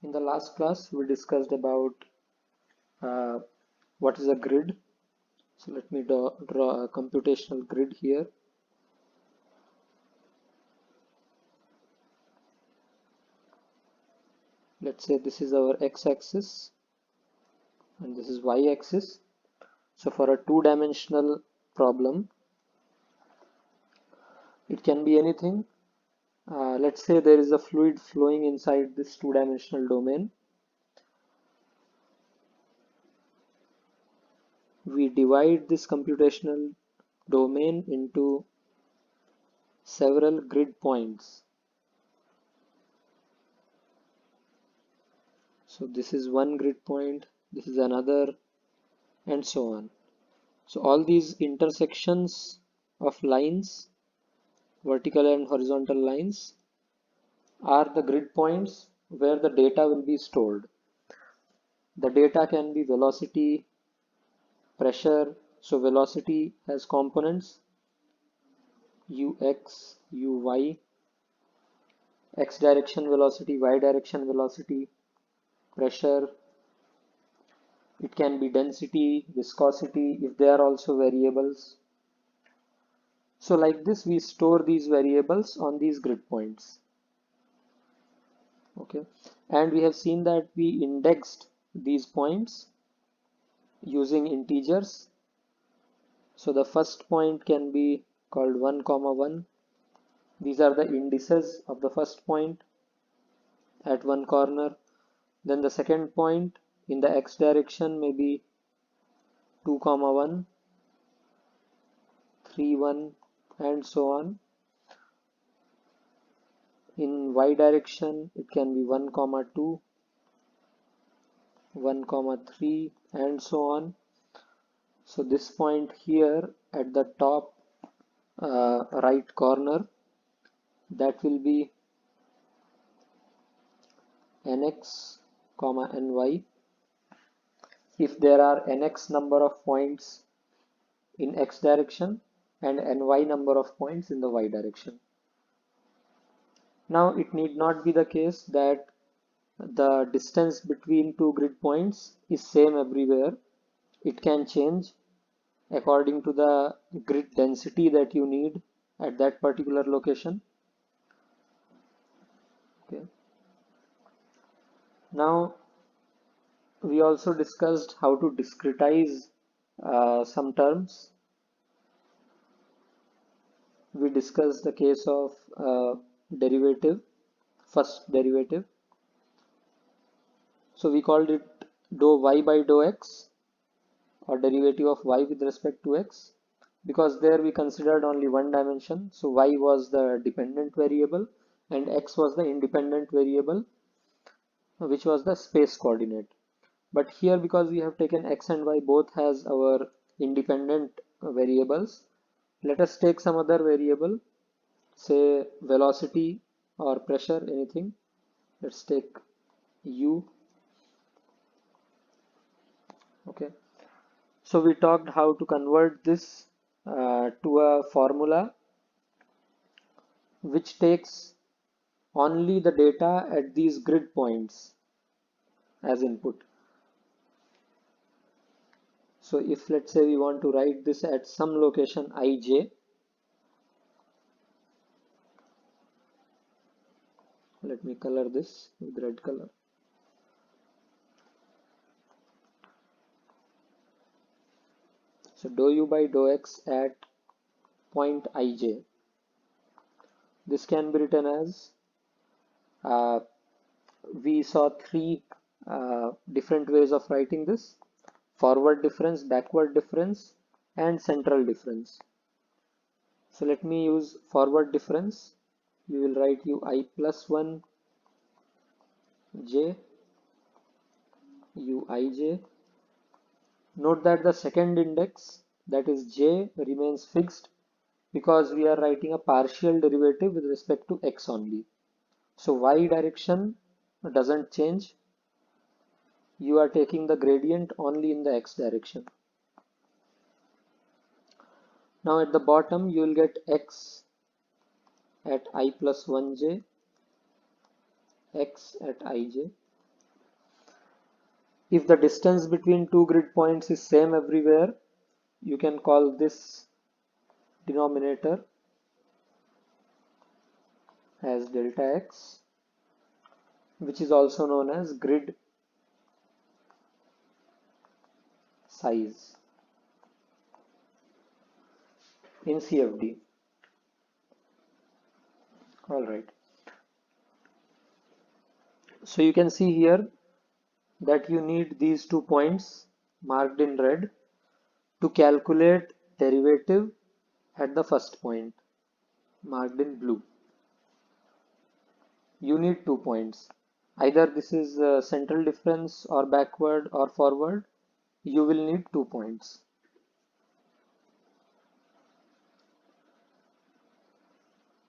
In the last class, we discussed about uh, what is a grid. So let me draw a computational grid here. Let's say this is our x-axis and this is y-axis. So for a two-dimensional problem, it can be anything. Let's say there is a fluid flowing inside this two-dimensional domain. We divide this computational domain into several grid points. So this is one grid point, this is another, and so on. So all these intersections of lines, vertical and horizontal lines, are the grid points where the data will be stored. The data can be velocity, pressure. So velocity has components ux, uy, x direction velocity, y direction velocity, pressure. It can be density, viscosity if they are also variables. So like this, we store these variables on these grid points. Okay, and we have seen that we indexed these points using integers. So the first point can be called 1, 1. These are the indices of the first point at one corner. Then the second point in the x direction may be 2, 1, 3, 1, and so on. In y direction, it can be 1, 2, 1, 3, and so on. So this point here at the top right corner, that will be nx, ny. If there are nx number of points in x direction and ny number of points in the y direction. Now it need not be the case that the distance between two grid points is same everywhere. It can change according to the grid density that you need at that particular location. Okay. Now we also discussed how to discretize some terms. We discussed the case of derivative, first derivative. So we called it dou y by dou x, or derivative of y with respect to x, because there we considered only one dimension. So y was the dependent variable and x was the independent variable, which was the space coordinate. But here, because we have taken x and y both has our independent variables, let us take some other variable, say velocity or pressure, anything. Let's take u. Okay, so we talked how to convert this to a formula which takes only the data at these grid points as input. So if let's say we want to write this at some location ij, let me color this with red color. So dou u by dou x at point ij. This can be written as, we saw three different ways of writing this: forward difference, backward difference, and central difference. So let me use forward difference. We will write ui plus 1 j uij. Note that the second index, that is j, remains fixed because we are writing a partial derivative with respect to x only. So y direction doesn't change. You are taking the gradient only in the x direction. Now at the bottom you will get x at I plus 1j, x at ij. If the distance between two grid points is same everywhere, you can call this denominator as delta x, which is also known as grid size in CFD. All right. So you can see here that you need these 2 points marked in red to calculate derivative at the first point marked in blue. You need 2 points. Either this is central difference or backward or forward. You will need 2 points.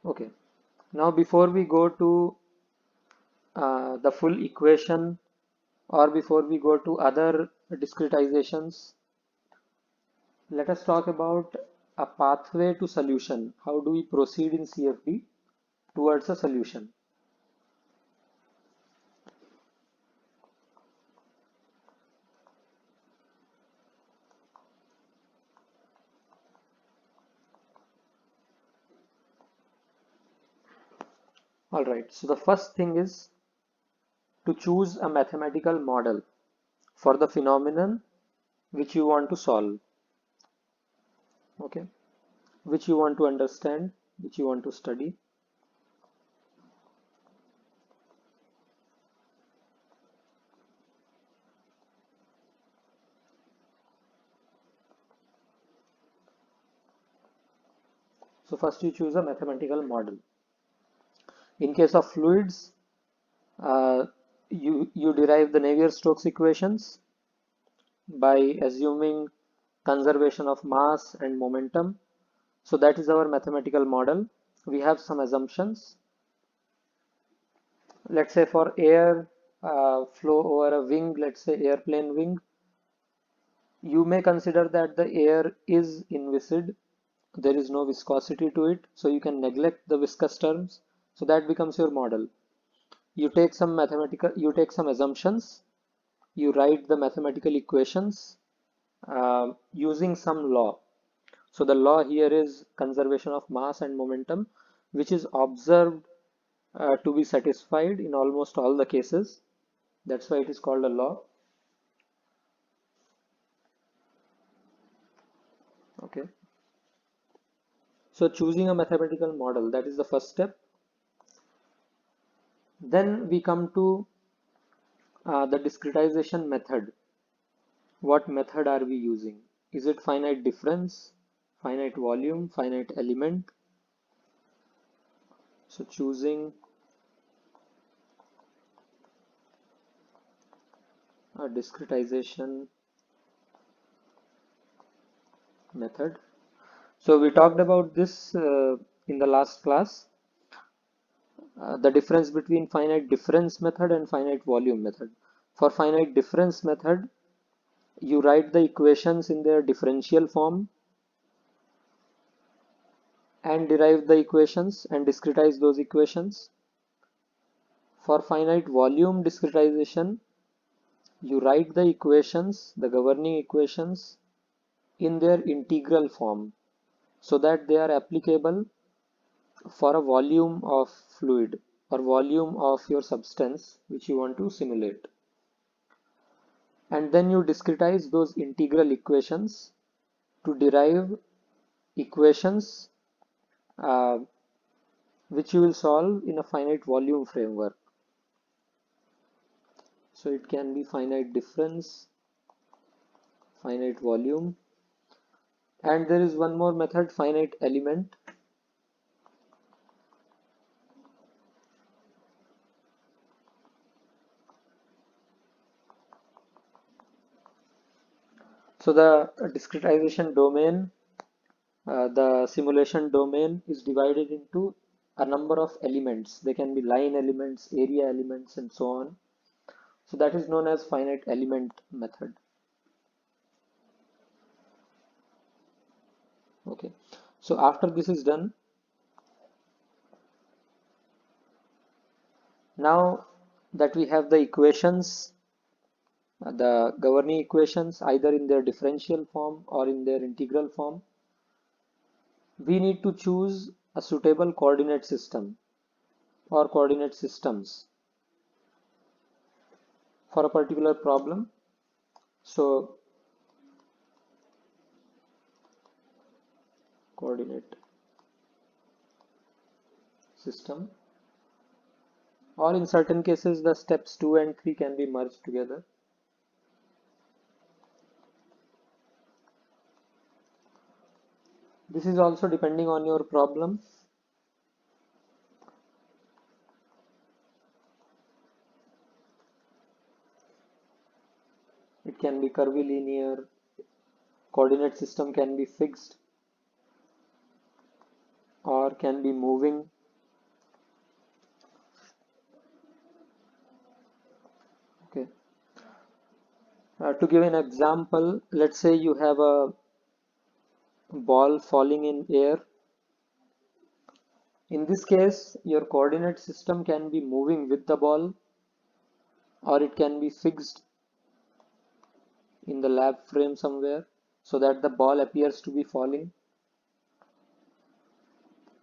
Okay. Now before we go to the full equation, or before we go to other discretizations, let us talk about a pathway to solution. How do we proceed in CFD towards a solution? All right, so the first thing is to choose a mathematical model for the phenomenon which you want to solve, okay, which you want to understand, which you want to study. So first you choose a mathematical model. In case of fluids, uh, you derive the Navier-Stokes equations by assuming conservation of mass and momentum. So that is our mathematical model. We have some assumptions. Let's say for air flow over a wing, let's say airplane wing, you may consider that the air is inviscid. There is no viscosity to it, so you can neglect the viscous terms. So that becomes your model. You take some assumptions, you write the mathematical equations using some law. So the law here is conservation of mass and momentum, which is observed to be satisfied in almost all the cases. That's why it is called a law. Okay. So choosing a mathematical model, that is the first step. Then we come to the discretization method. What method are we using? Is it finite difference, finite volume, finite element? So choosing a discretization method. So we talked about this in the last class, the difference between finite difference method and finite volume method. For finite difference method, you write the equations in their differential form and derive the equations and discretize those equations. For finite volume discretization, you write the equations, the governing equations, in their integral form so that they are applicable for a volume of fluid or volume of your substance which you want to simulate. And then you discretize those integral equations to derive equations uh, which you will solve in a finite volume framework. So it can be finite difference, finite volume, and there is one more method, finite element. So the discretization domain, the simulation domain is divided into a number of elements. They can be line elements, area elements, and so on. So that is known as finite element method. Okay. So after this is done, now that we have the equations the governing equations either in their differential form or in their integral form, we need to choose a suitable coordinate system or coordinate systems for a particular problem. So coordinate system, or in certain cases the steps 2 and 3 can be merged together. This is also depending on your problem. It can be curvilinear, coordinate system can be fixed or can be moving. Okay. To give an example, let's say you have a ball falling in air. In this case, your coordinate system can be moving with the ball or it can be fixed in the lab frame somewhere so that the ball appears to be falling.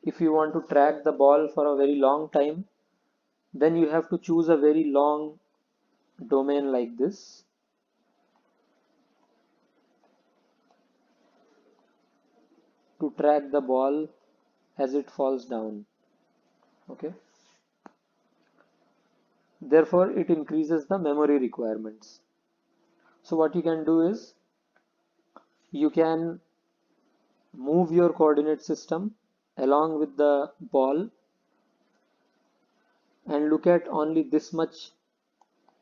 If you want to track the ball for a very long time, then you have to choose a very long domain like this. To track the ball as it falls down. Okay. Therefore, it increases the memory requirements. So what you can do is you can move your coordinate system along with the ball and look at only this much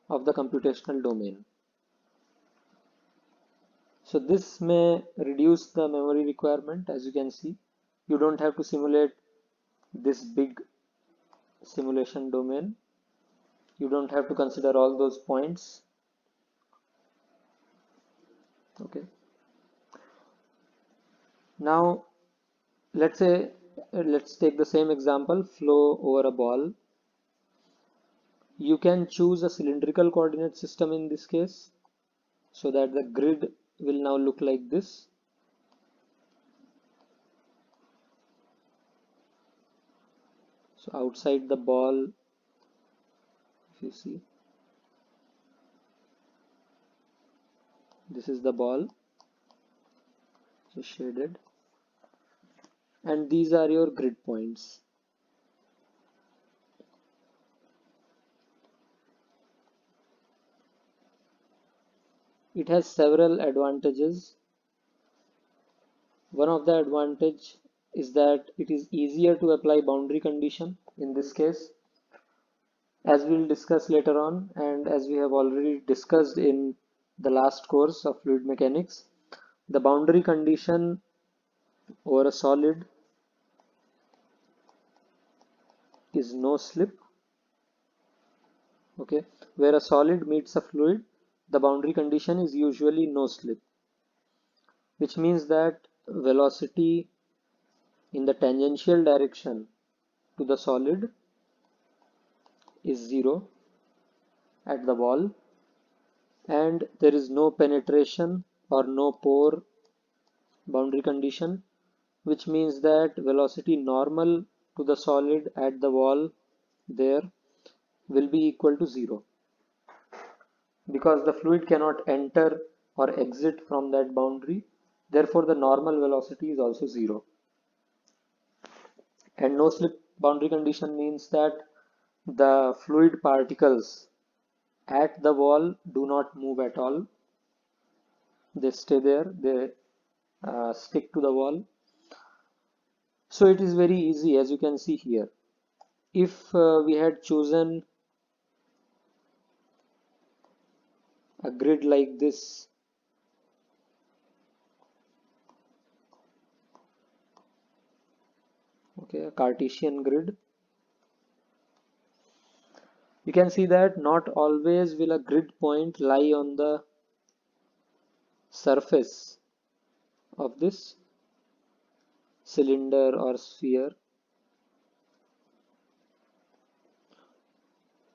of the computational domain. So this may reduce the memory requirement. As you can see, you don't have to simulate this big simulation domain. You don't have to consider all those points. Okay. Now let's take the same example, flow over a ball. You can choose a cylindrical coordinate system in this case so that the grid will now look like this. So outside the ball, if you see, this is the ball, so shaded, and these are your grid points. It has several advantages. One of the advantage is that it is easier to apply boundary condition in this case, as we will discuss later on, and as we have already discussed in the last course of fluid mechanics. The boundary condition over a solid is no slip. Okay, where a solid meets a fluid, the boundary condition is usually no slip, which means that velocity in the tangential direction to the solid is 0 at the wall, and there is no penetration or no pore boundary condition, which means that velocity normal to the solid at the wall there will be equal to 0, because the fluid cannot enter or exit from that boundary. Therefore, the normal velocity is also 0. And no slip boundary condition means that the fluid particles at the wall do not move at all. They stay there, they stick to the wall. So it is very easy, as you can see here. If we had chosen a grid like this, okay, a Cartesian grid, you can see that not always will a grid point lie on the surface of this cylinder or sphere.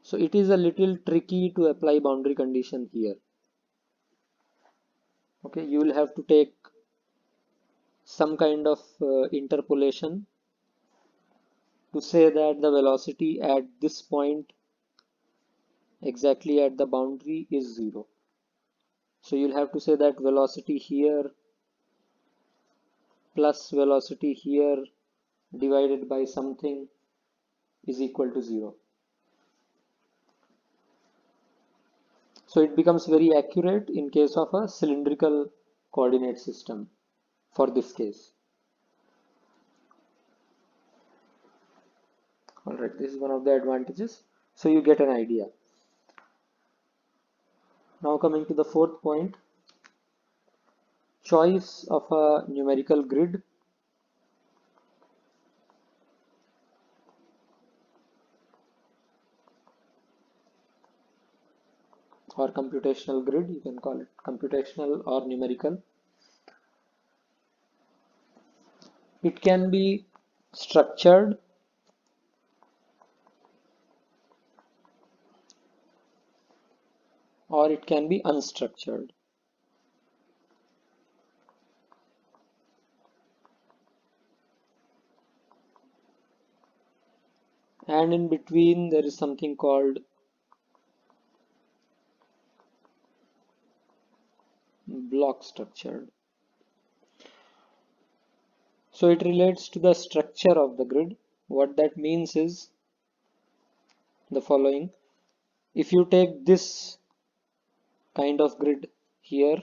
So it is a little tricky to apply boundary condition here. Okay, you will have to take some kind of interpolation to say that the velocity at this point exactly at the boundary is 0. So you'll have to say that velocity here plus velocity here divided by something is equal to 0. So it becomes very accurate in case of a cylindrical coordinate system for this case. Alright, this is one of the advantages. So you get an idea. Now coming to the fourth point, choice of a numerical grid. Or computational grid, you can call it computational or numerical. It can be structured or it can be unstructured. And in between there is something called block structured. So it relates to the structure of the grid. What that means is the following. If you take this kind of grid here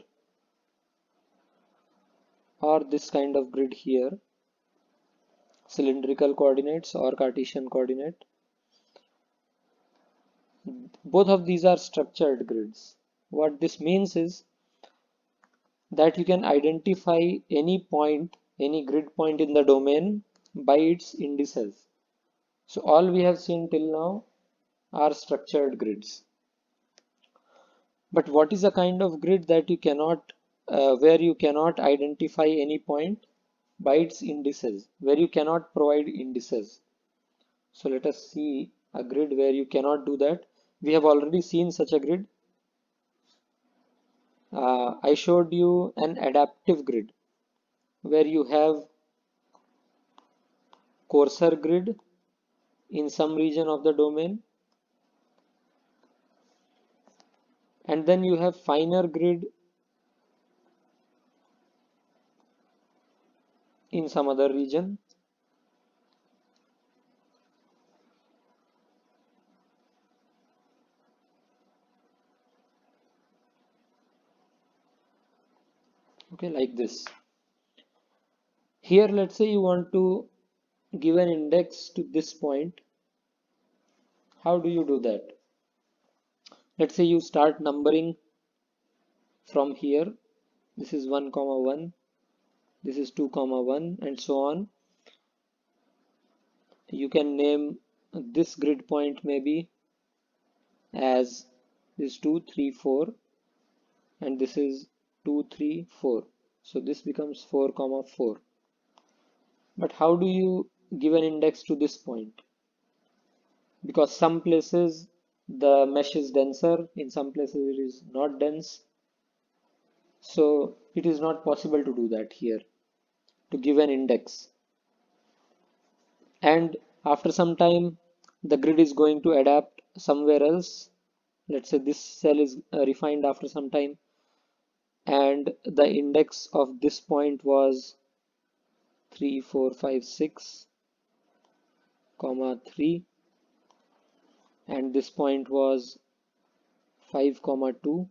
or this kind of grid here, cylindrical coordinates or Cartesian coordinate, both of these are structured grids. What this means is that you can identify any point, any grid point in the domain by its indices. So all we have seen till now are structured grids. But what is a kind of grid that you cannot, where you cannot identify any point by its indices, where you cannot provide indices? So let us see a grid where you cannot do that. We have already seen such a grid. I showed you an adaptive grid where you have coarser grid in some region of the domain, and then you have finer grid in some other region. Okay, like this. Here, let's say you want to give an index to this point. How do you do that? Let's say you start numbering from here. This is 1 comma 1, this is 2 comma 1, and so on. You can name this grid point maybe as this 2 3 4, and this is 2 3 4. So this becomes 4 comma 4. But how do you give an index to this point? Because some places the mesh is denser, in some places it is not dense. So it is not possible to do that here, to give an index. And after some time, the grid is going to adapt somewhere else. Let's say this cell is refined after some time, and the index of this point was 3 4 5 6 comma 3, and this point was 5 comma 2.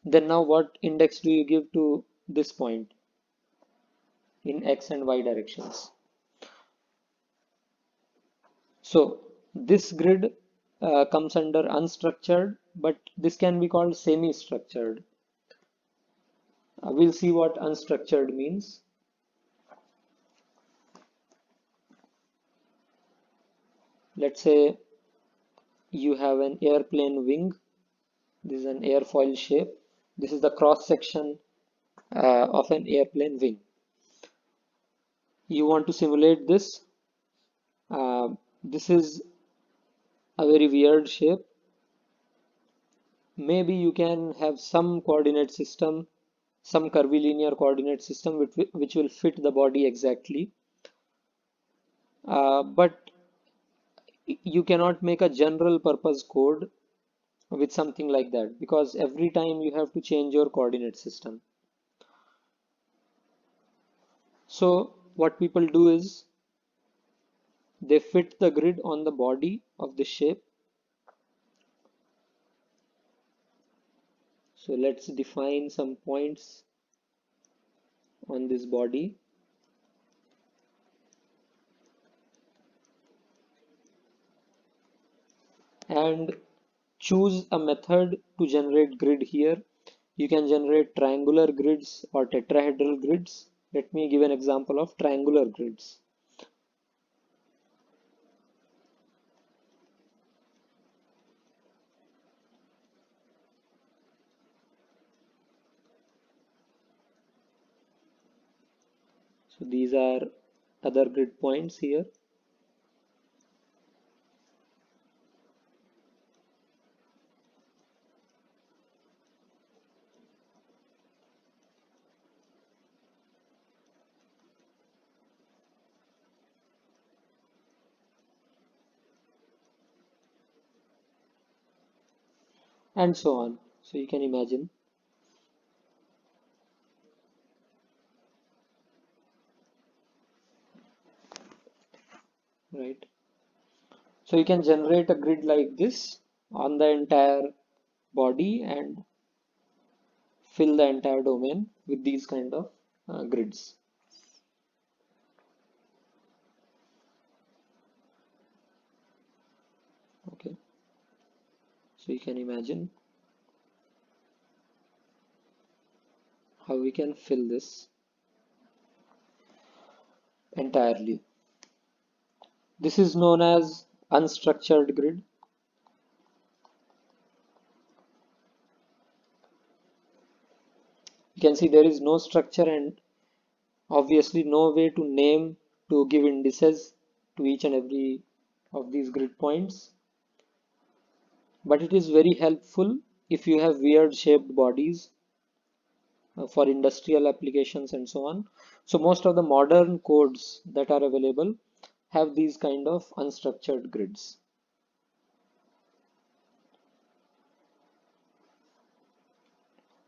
Then now what index do you give to this point in x and y directions? So this grid comes under unstructured, but this can be called semi-structured. We'll see what unstructured means. Let's say you have an airplane wing. This is an airfoil shape. This is the cross section of an airplane wing. You want to simulate this. This is a very weird shape. Maybe you can have some coordinate system, some curvilinear coordinate system which will fit the body exactly. But you cannot make a general purpose code with something like that, because every time you have to change your coordinate system. So what people do is they fit the grid on the body of the shape. So let's define some points on this body and choose a method to generate grid here. You can generate triangular grids or tetrahedral grids. Let me give an example of triangular grids. So these are other grid points here. And so on. So you can imagine, right? So you can generate a grid like this on the entire body and fill the entire domain with these kind of grids. Okay, so you can imagine how we can fill this entirely. This is known as unstructured grid. You can see there is no structure and obviously no way to name, to give indices to each and every of these grid points. But it is very helpful if you have weird shaped bodies for industrial applications and so on. So most of the modern codes that are available have these kind of unstructured grids.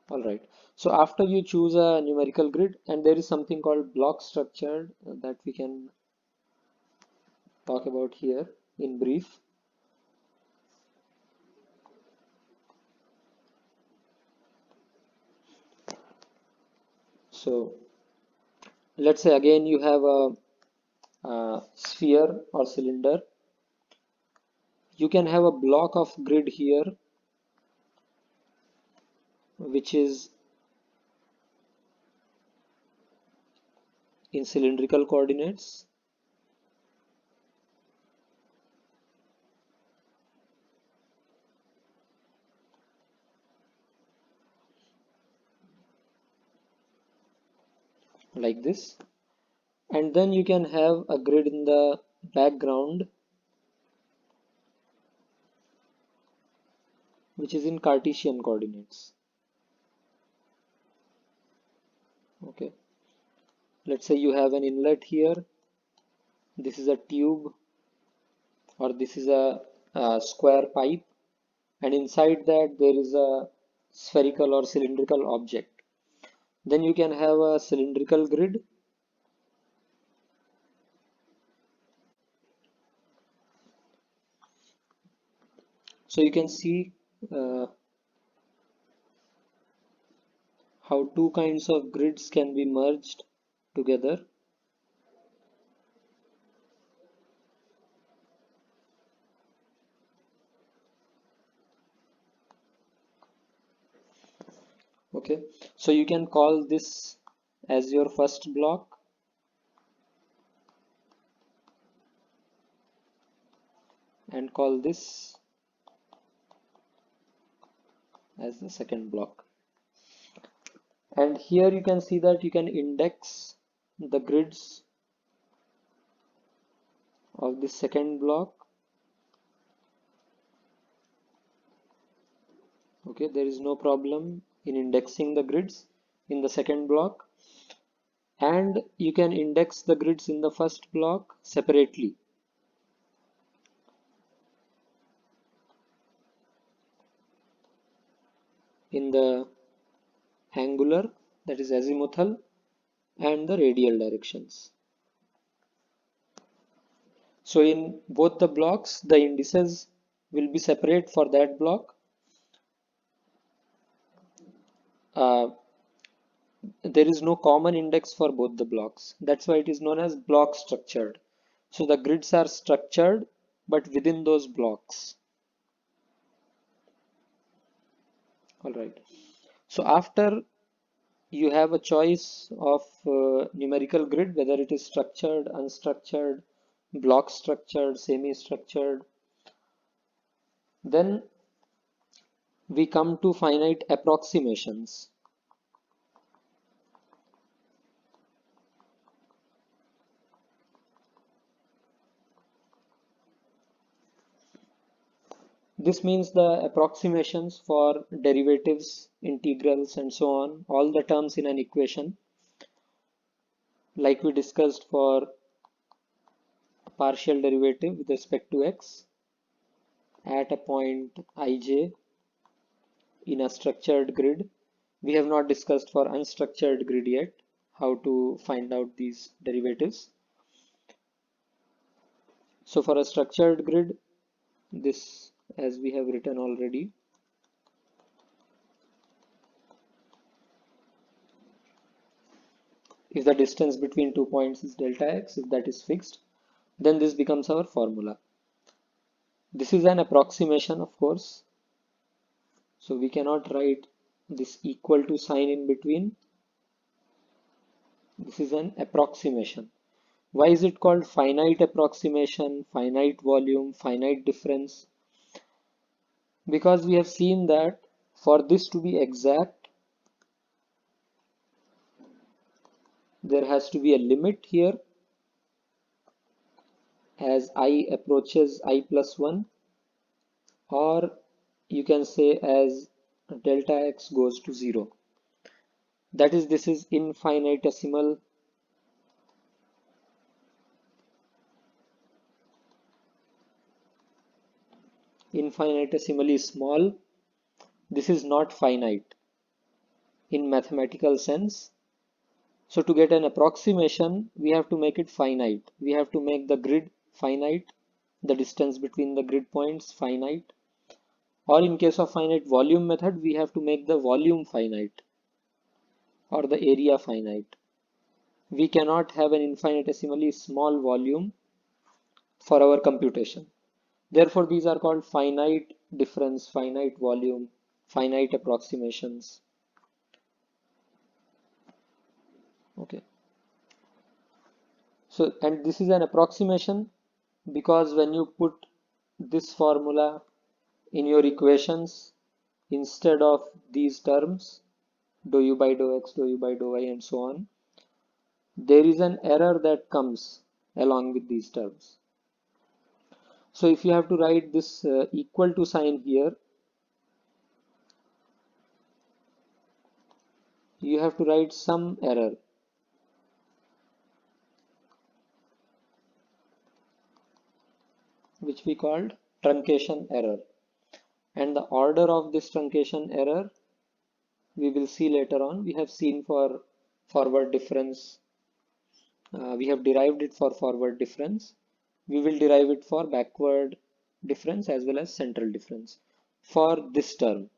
All right. So after you choose a numerical grid, and there is something called block structured that we can talk about here in brief. So let's say again you have a sphere or cylinder. You can have a block of grid here, which is in cylindrical coordinates. Like this. And then you can have a grid in the background which is in Cartesian coordinates. Okay, let's say you have an inlet here. This is a tube or this is a square pipe, and inside that there is a spherical or cylindrical object. Then you can have a cylindrical grid. So you can see uh, how two kinds of grids can be merged together. Okay, so you can call this as your first block and call this as the second block. And here you can see that you can index the grids of the second block. Okay, there is no problem in indexing the grids in the second block, and you can index the grids in the first block separately. In the angular, that is azimuthal, and the radial directions. So in both the blocks, the indices will be separate for that block. Uh, there is no common index for both the blocks. That's why it is known as block structured. So the grids are structured, but within those blocks. All right. So after you have a choice of numerical grid, whether it is structured, unstructured, block structured, semi-structured, then we come to finite approximations. This means the approximations for derivatives, integrals, and so on, all the terms in an equation, like we discussed for partial derivative with respect to x at a point ij in a structured grid. We have not discussed for unstructured grid yet how to find out these derivatives. So for a structured grid, this, as we have written already, if the distance between 2 points is delta x, if that is fixed, then this becomes our formula. This is an approximation, of course, so we cannot write this equal to sign in between. This is an approximation. Why is it called finite approximation, finite volume, finite difference? Because we have seen that for this to be exact, there has to be a limit here as I approaches I plus 1, or you can say as delta x goes to 0. That is, this is infinitesimal. Infinitesimally small. This is not finite in mathematical sense. So to get an approximation, we have to make it finite. We have to make the grid finite, the distance between the grid points finite. Or in case of finite volume method, we have to make the volume finite or the area finite. We cannot have an infinitesimally small volume for our computation. Therefore, these are called finite difference, finite volume, finite approximations. Okay. So, and this is an approximation because when you put this formula in your equations instead of these terms, dou u by dou x, dou u by dou y, and so on, there is an error that comes along with these terms. So if you have to write this equal to sign here, you have to write some error. Which we called truncation error. And the order of this truncation error we will see later on. We have seen for forward difference. We have derived it for forward difference. We will derive it for backward difference as well as central difference. For this term,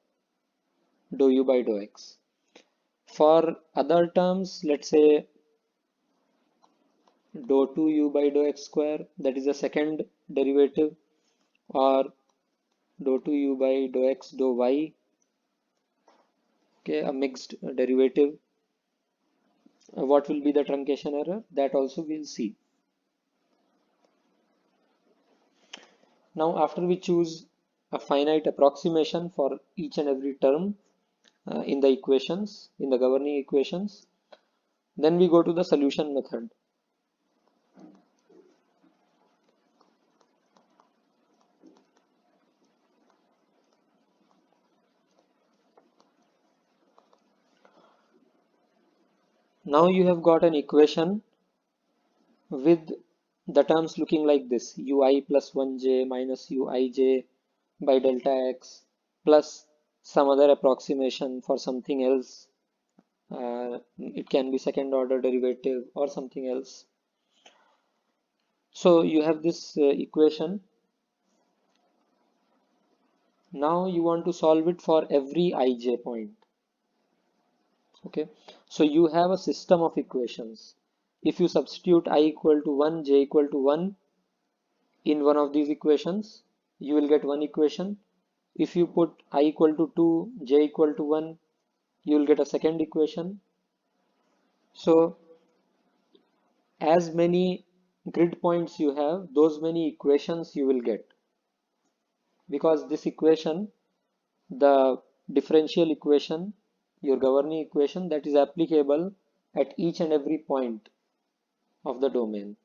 dou u by dou x. For other terms, let's say dou 2u by dou x square, that is the second derivative, or dou 2u by dou x dou y, okay, a mixed derivative. What will be the truncation error? That also we'll see. Now, after we choose a finite approximation for each and every term in the equations, in the governing equations, then we go to the solution method. Now you have got an equation with the terms looking like this: ui plus 1j minus uij by delta x plus some other approximation for something else. It can be second order derivative or something else. So you have this equation. Now you want to solve it for every ij point. Okay, so you have a system of equations. If you substitute I equal to 1, j equal to 1 in one of these equations, you will get one equation. If you put I equal to 2, j equal to 1, you will get a second equation. So as many grid points you have, those many equations you will get, because this equation, the differential equation, your governing equation, that is applicable at each and every point of the domain.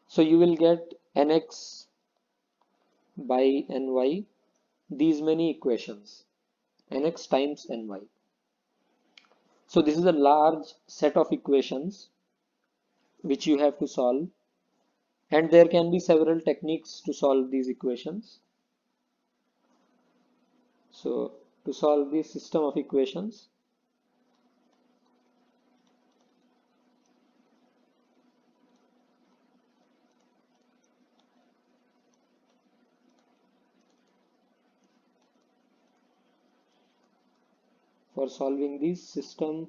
So you will get nx by ny, these many equations, nx times ny. So this is a large set of equations which you have to solve, and there can be several techniques to solve these equations. So to solve this system of equations, for solving this system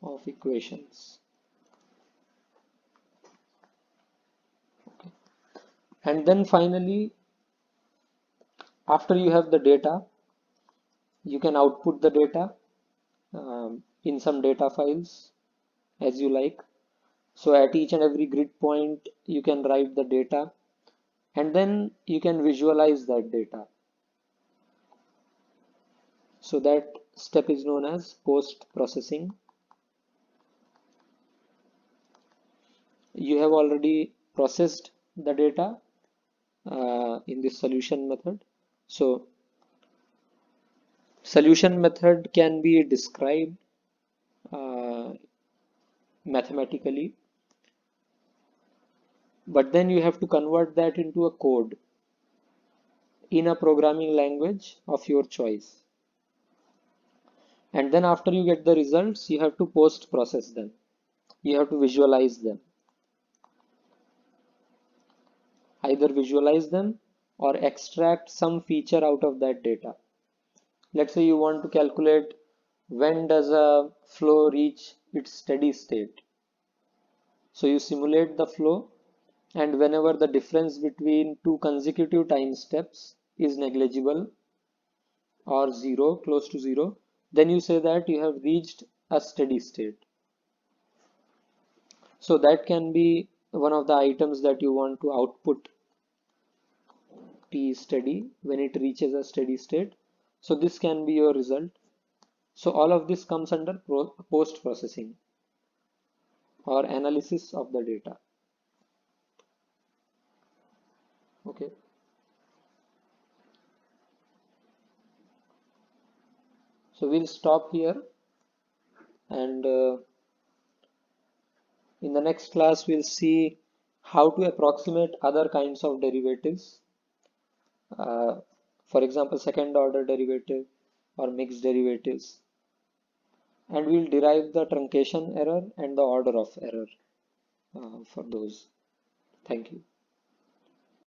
of equations, okay. And then finally, after you have the data, you can output the data in some data files as you like. So at each and every grid point, you can write the data, and then you can visualize that data. So that step is known as post processing. You have already processed the data in this solution method. So solution method can be described uh, mathematically, but then you have to convert that into a code in a programming language of your choice. And then after you get the results, you have to post process them. You have to visualize them. Either visualize them or extract some feature out of that data. Let's say you want to calculate when does a flow reach its steady state. So you simulate the flow, and whenever the difference between two consecutive time steps is negligible or zero, close to zero, then you say that you have reached a steady state. So that can be one of the items that you want to output t steady when it reaches a steady state. So this can be your result. So all of this comes under post processing or analysis of the data. Okay. So we'll stop here, and in the next class we'll see how to approximate other kinds of derivatives. Uh, for example, second order derivative or mixed derivatives. And we'll derive the truncation error and the order of error for those. Thank you.